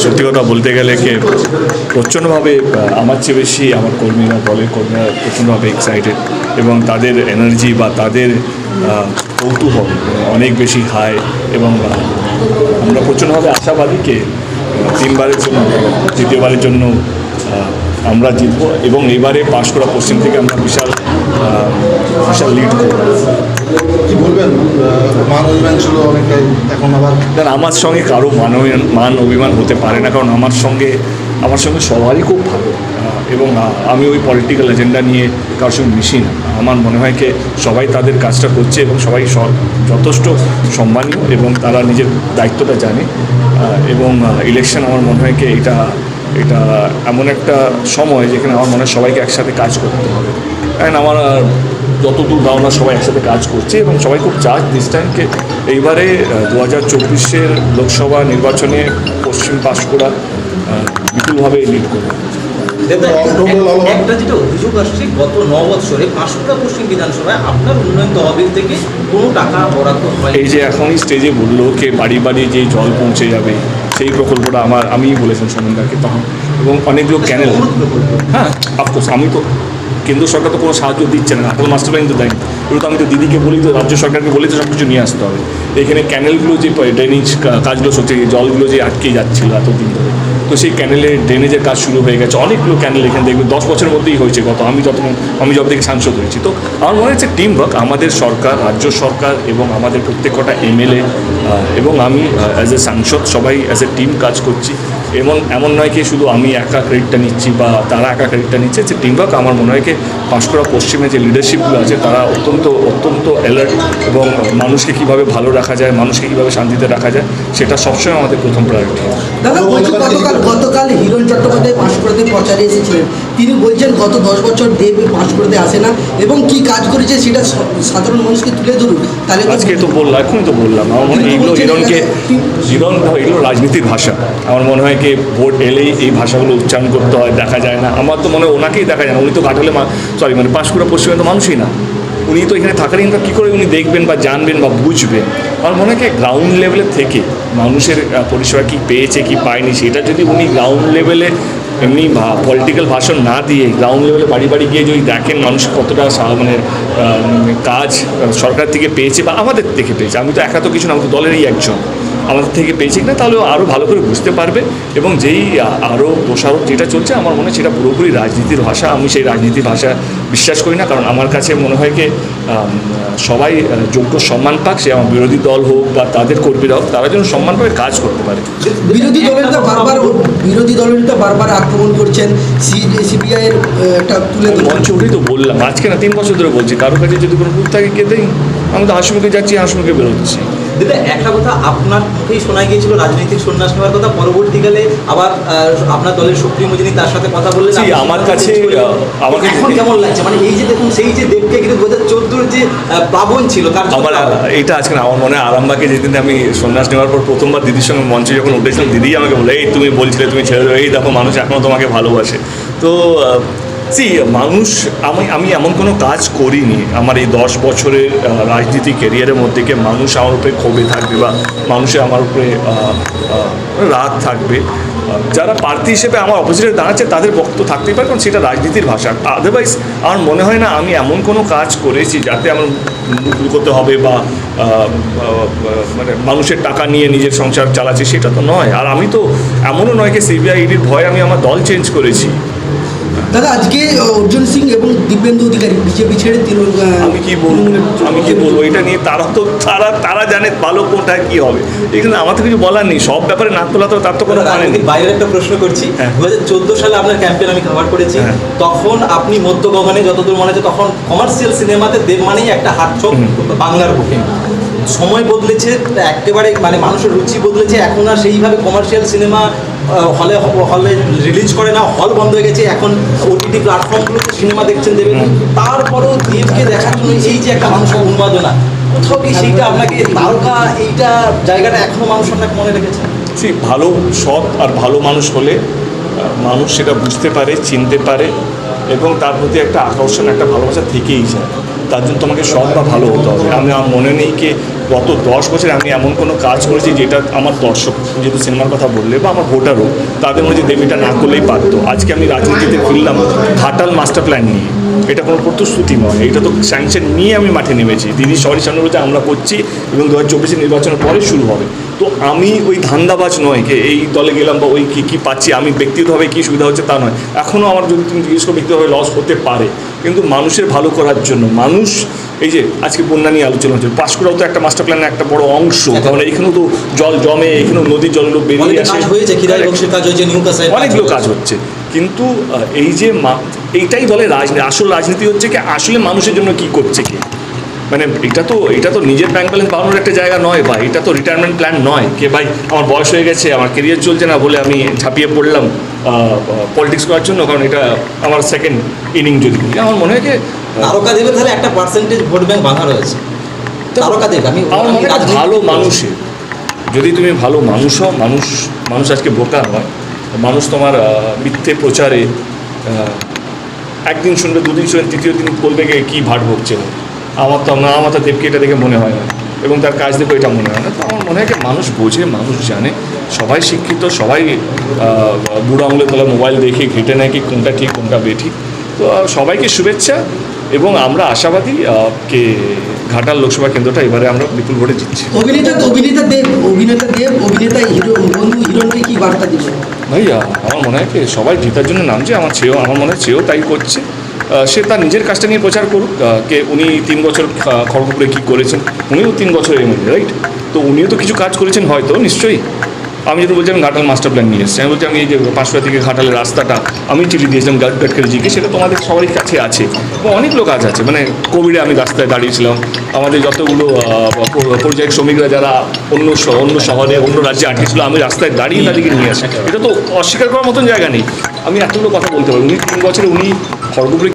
সত্যি কথা বলতে গেলে কি প্রচণ্ডভাবে আমার চেয়ে বেশি আমার কর্মীরা দলের কর্মীরা প্রচণ্ডভাবে এক্সাইটেড এবং তাদের এনার্জি বা তাদের কৌতূহল অনেক বেশি হাই এবং আমরা প্রচণ্ডভাবে আশাবাদী কে তিনবারের জন্য তৃতীয়বারের জন্য আমরা জিতব এবং এবারে পাঁশকুড়া পশ্চিম থেকে আমরা বিশাল লিড করব। কি বলবেন, মান অভিমান ছিল অনেকটাই, এখন আবার আমার সঙ্গে কারো মান অভিমান হতে পারে না, কারণ আমার সঙ্গে সবারই খুব ভালো এবং আমি ওই পলিটিক্যাল এজেন্ডা নিয়ে কারোর সঙ্গে মিশি না। আমার মনে হয় কি সবাই তাদের কাজটা করছে এবং সবাই যথেষ্ট সম্মানীয় এবং তারা নিজের দায়িত্বটা জানে এবং ইলেকশন আমার মনে হয় কি এটা এমন একটা সময় যেখানে আমার মনে হয় সবাইকে একসাথে কাজ করতে হবে। অ্যান্ড আমার যতদূর ধারণা সবাই একসাথে কাজ করছে এবং সবাই খুব চার্জ দিস টাইমকে এইবারে 2024 লোকসভা নির্বাচনে পশ্চিম পাঁশকুড়া বিপুলভাবে লিড করবে। একটা যেটা অভিযোগ আসছে, গত 9 বছরে পাঁশকুড়া পশ্চিম বিধানসভায় আপনার উন্নয়ন তহবিল থেকে কোনো টাকা বরাদ্দ হয়। এই যে এখনই স্টেজে বললো কে বাড়ি বাড়ি যে জল পৌঁছে যাবে সেই প্রকল্পটা আমিই বলেছেন সোমেনদাকে তখন, এবং অনেকগুলো ক্যানেল। হ্যাঁ অফকোর্স, আমি তো কেন্দ্র সরকার তো কোনো সাহায্য দিচ্ছে না, এখন মাস্টার প্ল্যান তো দেয়নি, এগুলো তো আমি তো দিদিকে বলি, তো রাজ্য সরকারকে বলি তো সব কিছু নিয়ে আসতে হবে। এখানে ক্যানেলগুলো যে ড্রেনেজ কাজগুলো হচ্ছে, জলগুলো যে আটকে যাচ্ছিলো এতদিন ধরে, তো সেই ক্যানেলের ড্রেনেজের কাজ শুরু হয়ে গেছে। অনেকগুলো ক্যানেল এখানে দেখবে 10 বছরের মধ্যেই হয়েছে গত আমি যব থেকে সাংসদ হয়েছি। তো আমার মনে হচ্ছে টিম ওয়ার্ক, আমাদের সরকার, রাজ্য সরকার এবং আমাদের প্রত্যেকটা এমএলএ এবং আমি অ্যাজ এ সাংসদ সবাই অ্যাজ এ টিম কাজ করছি। এমন নয় কি শুধু আমি একা ক্রেডিটটা নিচ্ছি বা তারা একা ক্রেডিটটা নিচ্ছে, যে টিম ওয়ার্ক। আমার মনে হয় কি পাঁশকুড়া পশ্চিমে যে লিডারশিপগুলো আছে তারা অত্যন্ত অ্যালার্ট এবং মানুষকে কীভাবে ভালো রাখা যায়, মানুষকে কীভাবে শান্তিতে রাখা যায়, সেটা সবসময় আমাদের প্রথম প্রায়োরিটি। দাদা বলছি, গতকাল হিরণ চট্টোপাধ্যায় পাঁশকুড়াতে প্রচারে এসেছিলেন, তিনি বলছেন গত 10 বছর দেব পাঁশকুড়াতে আসে না এবং কি কাজ করেছে সেটা সাধারণ মানুষকে তুলে ধরুন। তাহলে আজকে তো বললাম, এখনই তো বললাম, আমার মনে হয় এগুলো রাজনীতির ভাষা। আমার মনে হয় কি ভোট এলেই এই ভাষাগুলো উচ্চারণ করতে হয়, দেখা যায় না। আমার তো মনে হয় ওনাকেই দেখা যায় না, উনি তো ঘাটালে পাঁশকুড়া পশ্চিমে তো মানুষই না, উনি তো এখানে থাকার ইনকাম কী করে উনি দেখবেন বা জানবেন বা বুঝবেন। আমার মনে হয় কি গ্রাউন্ড লেভেলে থেকে মানুষের পরিষেবা কী পেয়েছে কি পায়নি সেটা যদি উনি গ্রাউন্ড লেভেলে এমনি পলিটিক্যাল ভাষণ না দিয়ে গ্রাউন্ড লেভেলে বাড়ি বাড়ি গিয়ে যদি দেখেন মানুষ কতটা কাজ সরকার থেকে পেয়েছে বা আমাদের থেকে পেয়েছে, আমি তো একা তো কিছু না, আমি তো দলেরই একজন, আমাদের থেকে পেয়েছে কিনা তাহলে আরও ভালো করে বুঝতে পারবে। এবং যেই আরও দোষারোপ যেটা চলছে আমার মনে হয় সেটা পুরোপুরি রাজনীতির ভাষা। আমি সেই রাজনীতির ভাষা বিশ্বাস করি না, কারণ আমার কাছে মনে হয় কি সবাই যোগ্য সম্মান পাক, সে আমার বিরোধী দল হোক বা তাদের কর্মীরা হোক, তারা যেন সম্মান পাবে, কাজ করতে পারে। বিরোধী দলের বারবার আক্রমণ করছেন, সিবিআইয়ের একটা তুলে মঞ্চে উঠেই তো বললাম, আজকে না 3 বছর ধরে বলছি, কারো কাছে যদি কোনো ভুল থাকে কে দেই, আমি তো হাসিমুখে যাচ্ছি, হাসিমুখে বেরোচ্ছি। দিদা একটা কথা আপনার মুখেই শোনা গিয়েছিল রাজনৈতিক সন্ন্যাস নেওয়ার কথা, পরবর্তীকালে আবার আপনার দলের সুপ্রিমো যিনি তার সাথে কথা বললেন। আমার কাছে আমাকে এখন কেমন লাগছে, মানে এই যে দেখুন সেই যে দেবকে কিন্তু 2014 যে প্লাবন ছিল তার আমার এইটা আজকে না, আমার মনে হয় আরামবাগে যেদিন আমি সন্ন্যাস নেওয়ার পর প্রথমবার দিদির সঙ্গে মঞ্চে যখন উঠেছিলাম, দিদি আমাকে বলে এই তুমি বলছিলে তুমি ছেড়ে দেবে, এই দেখো মানুষ এখনও তোমাকে ভালোবাসে। তো মানুষ, আমি এমন কোনো কাজ করিনি আমার এই 10 বছরের রাজনীতি ক্যারিয়ারের মধ্যে গিয়ে মানুষ আমার উপরে ক্ষোভে থাকবে বা মানুষের আমার উপরে রাগ থাকবে। যারা প্রার্থী হিসেবে আমার অপোজিটে দাঁড়াচ্ছে তাদের বক্তব্য থাকতেই পারে, কারণ সেটা রাজনীতির ভাষা। আদারওয়াইজ আমার মনে হয় না আমি এমন কোনো কাজ করেছি যাতে আমার মুখ লুকোতে হবে বা মানুষের টাকা নিয়ে নিজের সংসার চালাচ্ছি, সেটা তো নয়। আর আমি তো এমনও নয় যে সিবিআই ইডির ভয়ে আমি আমার দল চেঞ্জ করেছি। দাদা আজকে অর্জুন সিং এবং দিব্যেন্দু অধিকারী বিজেপি ছেড়ে আমি কি বলবো এটা নিয়ে, তারা জানে ভালো কোনটায় কি হবে, এখানে আমার তো কিছু বলার নেই। সব ব্যাপারে নাক তোলা তো তার তো কোনো মানে নেই। বাইরের একটা প্রশ্ন করছি, 2014 সালে আপনার ক্যাম্পেইন আমি কভার করেছি, তখন আপনি মধ্য গগনে যতদূর মনে হচ্ছে তখন কমার্শিয়াল সিনেমাতে দেব মানেই একটা হাতছক বাংলার বুকে। সময় বদলেছে একেবারে, মানে মানুষের রুচি বদলেছে, এখন আর সেইভাবে কমার্শিয়াল সিনেমা হলে রিলিজ করে না, হল বন্ধ হয়ে গেছে, এখন ওটিটি প্ল্যাটফর্মগুলোতে সিনেমা দেখছেন দেবেন। তারপরেও দেবকে দেখার জন্য এই যে একটা মানুষের উন্মাদনা, কোথাও কি সেইটা আপনাকে তারকা এইটা জায়গাটা এখনো মানুষ আপনাকে মনে রেখেছে? ভালো সৎ আর ভালো মানুষ হলে মানুষ সেটা বুঝতে পারে, চিনতে পারে এবং তার প্রতি একটা আকর্ষণ, একটা ভালোবাসা থেকেই যায়। তার জন্য তোমাকে সৎ বা ভালো হতে হবে। আমি আমার মনে নেই কি গত 10 বছরে আমি এমন কোনো কাজ করেছি যেটা আমার দর্শক, যেহেতু সিনেমার কথা বললে, বা আমার ভোটারও, তাদের মধ্যে দেব এটা না করলেই পারতো। আজকে আমি রাজনীতিতে ফিরলাম ঘাটাল মাস্টার প্ল্যান নিয়ে, এটা কোনো প্রতিশ্রুতি নয়, এটা তো স্যাংশন নিয়ে আমি মাঠে নেমেছি। দিদি সরি সামনে বলছে আমরা করছি এবং 2024 নির্বাচনের পরে শুরু হবে। তো আমি ওই ধান্দাবাজ নয় যে এই দলে গেলাম বা ওই কী পাচ্ছি, আমি ব্যক্তিগতভাবে কী সুবিধা হচ্ছে তা নয়। এখনও আমার যদি তুমি জিজ্ঞেস করো ব্যক্তিগতভাবে লস হতে পারে, কিন্তু মানুষের ভালো করার জন্য মানুষ, এই যে আজকে বন্যা নিয়ে আলোচনা হচ্ছে, পাঁশকুড়াও তো একটা মাস্টার প্ল্যানের একটা বড় অংশ, কারণ এখানেও তো জল জমে, এখানেও নদীর জলগুলো বেরিয়ে আসে, অনেকগুলো কাজ হচ্ছে। কিন্তু এই যে এইটাই বলে রাজনীতি, আসল রাজনীতি হচ্ছে কি আসলে মানুষের জন্য কি করছে কি, মানে এটা তো নিজের ব্যাংক ব্যালেন্স বাড়ানোর একটা জায়গা নয়, বা এটা তো রিটায়ারমেন্ট প্ল্যান নয় কে ভাই আমার বয়স হয়ে গেছে, আমার কেরিয়ার চলছে না বলে আমি ঝাঁপিয়ে পড়লাম পলিটিক্স করার জন্য, কারণ এটা আমার সেকেন্ড ইনিং। যদি আমার মনে হয় কি তারকা দেবের তাহলে একটা পার্সেন্টেজ ভোট ব্যাংক বাঁধা রয়েছে। তারকা দেব আমার মনে হয় ভালো মানুষের, যদি তুমি ভালো মানুষ হও, মানুষ আজকে বোকা নয়, মানুষ তোমার মিথ্যে প্রচারে একদিন শুনবে, দুদিন শুনবে, তৃতীয় দিন বলবে কী ভাট ভুগছে। আমার তো দেবকে এটা দেখে মনে হয় না, এবং তার কাজ দেখে এটা মনে হয় না। তো আমার মনে হয় কি মানুষ বোঝে, মানুষ জানে, সবাই শিক্ষিত, সবাই বুড়ো আঙুলের তলা মোবাইল দেখে ঘেটে নেয় কি কোনটা ঠিক কোনটা বেঠিক। তো সবাইকে শুভেচ্ছা, এবং আমরা আশাবাদী কে ঘাটাল লোকসভা কেন্দ্রটা এবারে আমরা বিপুল ভোটে জিতছি। অভিনেতা হিরো বন্ধু হিরণকে কি বার্তা দিবে ভাইয়া? আমার মনে হয় কি সবাই জেতার জন্য নামছে, আমার মনে হয় চেয়েও তাই করছে। সে তার নিজের কাজটা নিয়ে প্রচার করুক। কে উনি 3 বছর খড়গপুরে কী করেছেন, উনিও 3 বছরের মধ্যে, রাইট? তো উনিও তো কিছু কাজ করেছেন হয়তো, নিশ্চয়ই। আমি যেটা বলছি, আমি ঘাটাল মাস্টার প্ল্যান নিয়ে এসেছি, আমি বলছি আমি এই যে পাঁশকুড়া থেকে ঘাটালের রাস্তাটা আমি চিঠি দিয়েছিলাম গডকারিজিকে, সেটা তোমাদের সবারই কাছে আছে, এবং অনেকগুলো কাজ আছে। মানে কোভিডে আমি রাস্তায় দাঁড়িয়েছিলাম, আমাদের যতগুলো পরিযায়ী শ্রমিকরা যারা অন্য শহরে অন্য রাজ্যে আটকেছিল, আমি রাস্তায় দাঁড়িয়ে তাদেরকে নিয়ে আসি। এটা তো অস্বীকার করার মতন জায়গা নেই। আমি এতগুলো কথা বলতে পারি। উনি 3 বছরে উনি খড়গপুরে